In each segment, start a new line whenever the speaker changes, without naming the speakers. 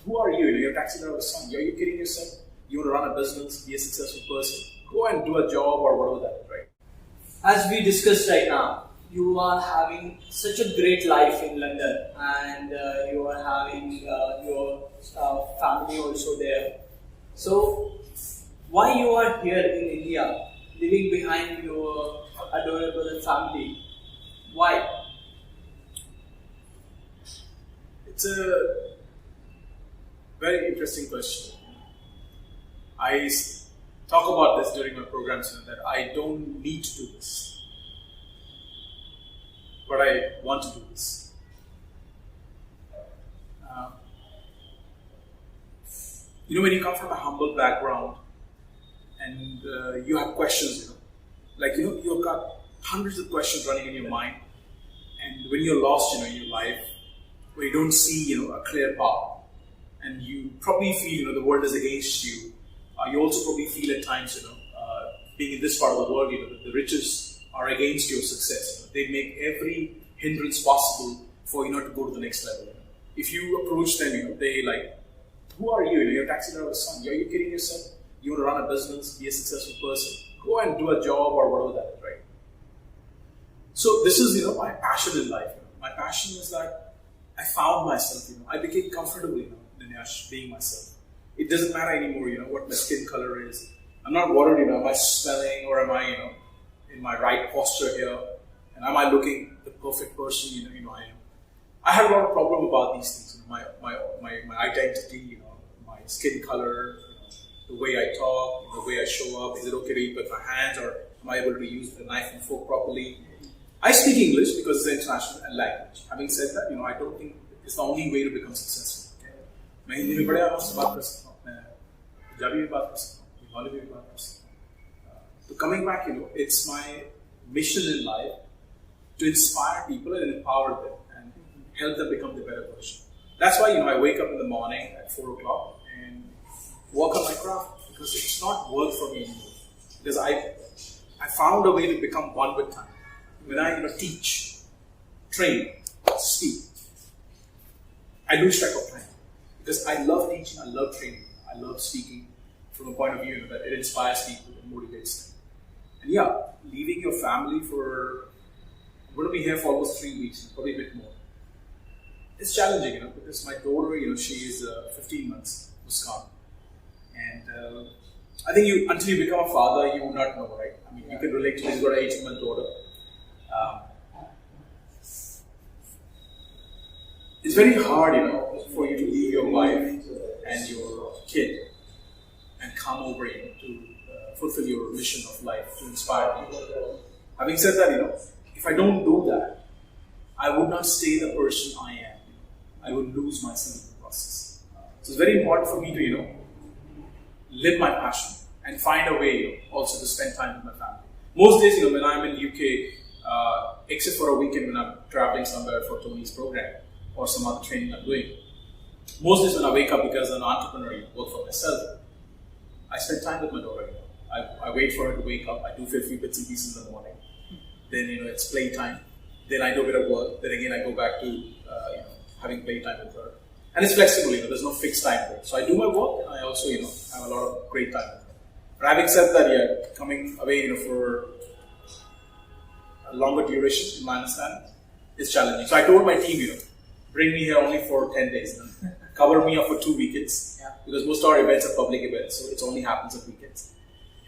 who are you? You're a taxi driver's son. Are you kidding yourself? You want to run a business, be a successful person, go and do a job or whatever that is, right?
As we discussed right now, you are having such a great life in London, and you are having your family also there. So, why you are here in India, leaving behind your adorable family? Why?
It's a very interesting question. I talk about this during my programs, that I don't need to do this, but I want to do this. When you come from a humble background and you have questions, you've got hundreds of questions running in your mind, and when you're lost, in your life, where you don't see, a clear path, and you probably feel, the world is against you. You also probably feel at times, being in this part of the world, the riches are against your success. They make every hindrance possible for you not to go to the next level. If you approach them, they like, who are you? You're a taxi driver's son. Are you kidding yourself? You want to run a business, be a successful person, go and do a job or whatever that is, right? So this is, my passion in life. My passion is that I found myself, I became comfortable, Dinesh, being myself. It doesn't matter anymore, what my skin color is. I'm not worried, am I smelling or am I, in my right posture here? And am I looking the perfect person, I am. I have a lot of problem about these things, my identity, my skin color, the way I talk, the way I show up. Is it okay to eat with my hands, or am I able to use the knife and fork properly? I speak English because it's an international language. Having said that, I don't think it's the only way to become successful. मैं हिंदी में बड़े आराम से बात कर सकता हूँ, मैं पंजाबी में बात कर सकता हूँ, बंगाली में बात कर सकता हूँ. So coming back, it's my mission in life to inspire people and empower them and help them become the better version. That's why, I wake up in the morning at 4 o'clock and work on my craft, because it's not work for me anymore. Because I found a way to become one with time. When I teach, train, speak, I lose track of time. Because I love teaching, I love training, I love speaking from a point of view that it inspires people, it motivates them. And yeah, leaving your family for, I'm going to be here for almost 3 weeks, probably a bit more. It's challenging, because my daughter, she is 15 months, Muskan. And I think until you become a father, you would not know, right? I mean, you can relate to this, you've got an 18-month daughter. It's very hard, for you to leave your wife and your kid and come over, to fulfill your mission of life, to inspire people. Having said that, if I don't do that, I would not stay the person I am. I would lose myself in the process. So it's very important for me to, live my passion and find a way, also to spend time with my family. Most days, when I'm in UK, except for a weekend when I'm traveling somewhere for Tony's program or some other training I'm doing, most days when I wake up, because I'm an entrepreneur, work for myself, I spend time with my daughter. I wait for her to wake up. I do a few bits and pieces in the morning. Then, it's playtime. Then I do a bit of work. Then again, I go back to, having playtime with her. And it's flexible, there's no fixed time for it. So I do my work, and I also, have a lot of great time with her. But having said that, coming away, for a longer duration, in my understanding, is challenging. So I told my team, bring me here only for 10 days. Cover me up for 2 weekends. Yeah. Because most of our events are public events, so it only happens on weekends.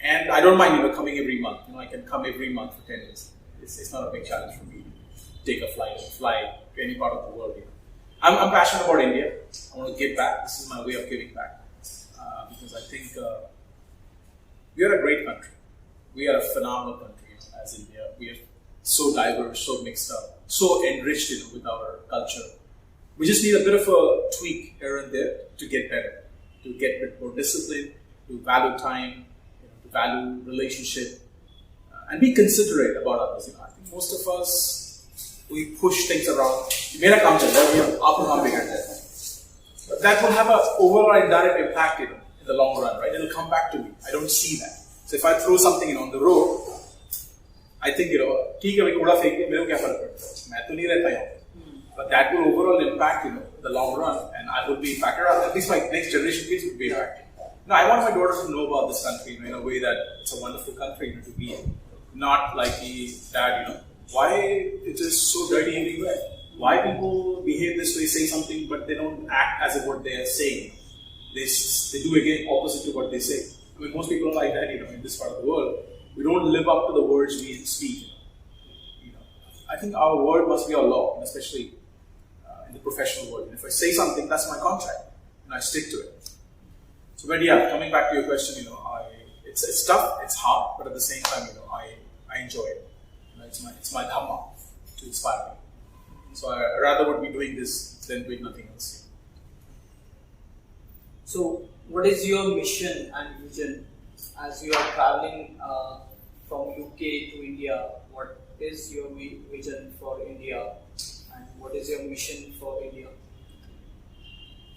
And I don't mind, coming every month. I can come every month for 10 days. It's not a big challenge for me to take a flight and fly to any part of the world. I'm passionate about India. I want to give back. This is my way of giving back. Because I think we are a great country. We are a phenomenal country, as India. We are so diverse, so mixed up, so enriched, with our culture. We just need a bit of a tweak here and there to get better, to get a bit more discipline, to value time, to value relationship, and be considerate about others. I think most of us, we push things around. Mera kaam chal raha hai, aapko kaam bigad hai. But that will have an overall indirect impact, in the long run, right? It'll come back to me. I don't see that. So if I throw something on the road, I think, ठीक है भाई कूड़ा फेंक के मेरे को क्या फर्क पड़ता है, मैं तो नहीं रहता यहाँ. But that will overall impact, the long run, and I would be impacted. Or at least my next generation kids would be impacted. No, I want my daughters to know about this country, in a way that it's a wonderful country, to be in. Not like the dad, why it is so dirty everywhere. Why people behave this way, say something, but they don't act as if what they are saying. They do again opposite to what they say. I mean, most people are like that, in this part of the world. We don't live up to the words we speak. I think our word must be our law, and especially in the professional world. And if I say something, that's my contract, and I stick to it. So, but yeah, coming back to your question, it's tough, it's hard, but at the same time, I enjoy it. It's my dhamma to inspire me. So I rather would be doing this than doing nothing else.
So, what is your mission and vision as you are traveling from UK to India? What is your vision for India, and what is your mission for India?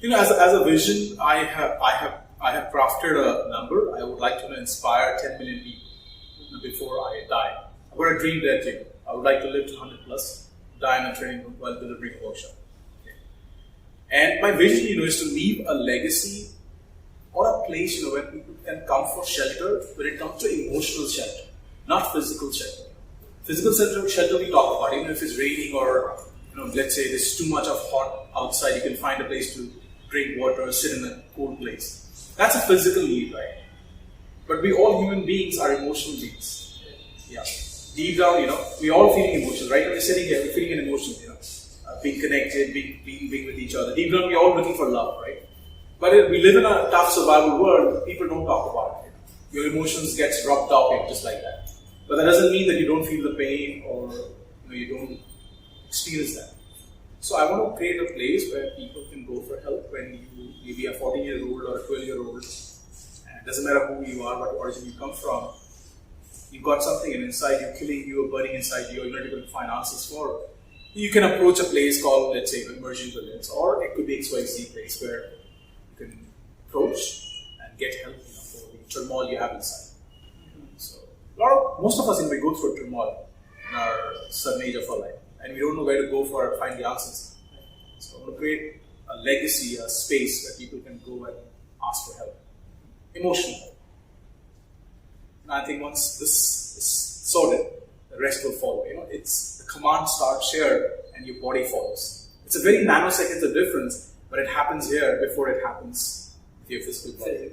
As a vision, I have crafted a number. I would like to inspire 10 million people before I die. I've got a dream that I would like to live to 100 plus, die in a training room while delivering a workshop. Okay. And my vision, is to leave a legacy or a place, where people can come for shelter when it comes to emotional shelter, not physical shelter. Physical shelter we talk about, even if it's raining or, let's say there's too much of hot outside, you can find a place to drink water, sit in a cool place. That's a physical need, right? But we all human beings are emotional beings. Yeah. Deep down, we all feeling emotions, right? When we're sitting here, we're feeling an emotion, being connected, being with each other. Deep down, we're all looking for love, right? But we live in a tough survival world. People don't talk about it. Your emotions gets dropped off just like that. But that doesn't mean that you don't feel the pain or you don't experience that. So I want to create a place where people can go for help when you maybe a 14-year-old or a 12-year-old. It doesn't matter who you are, what origin you come from. You've got something inside you, killing you, or burning inside you, or you're not able to find answers for. You can approach a place called, let's say, Immersion Brilliance, or it could be XYZ place where you can approach and get help for the turmoil you have inside. So, most of us, we go through a turmoil in our certain age of our life, and we don't know where to go for find the answers. So, I want to create a legacy, a space where people can go and ask for help, emotional help. And I think once this is sorted, the rest will follow. It's the command starts here, and your body follows. It's a very nanoseconds of difference, but it happens here before it happens with your physical body.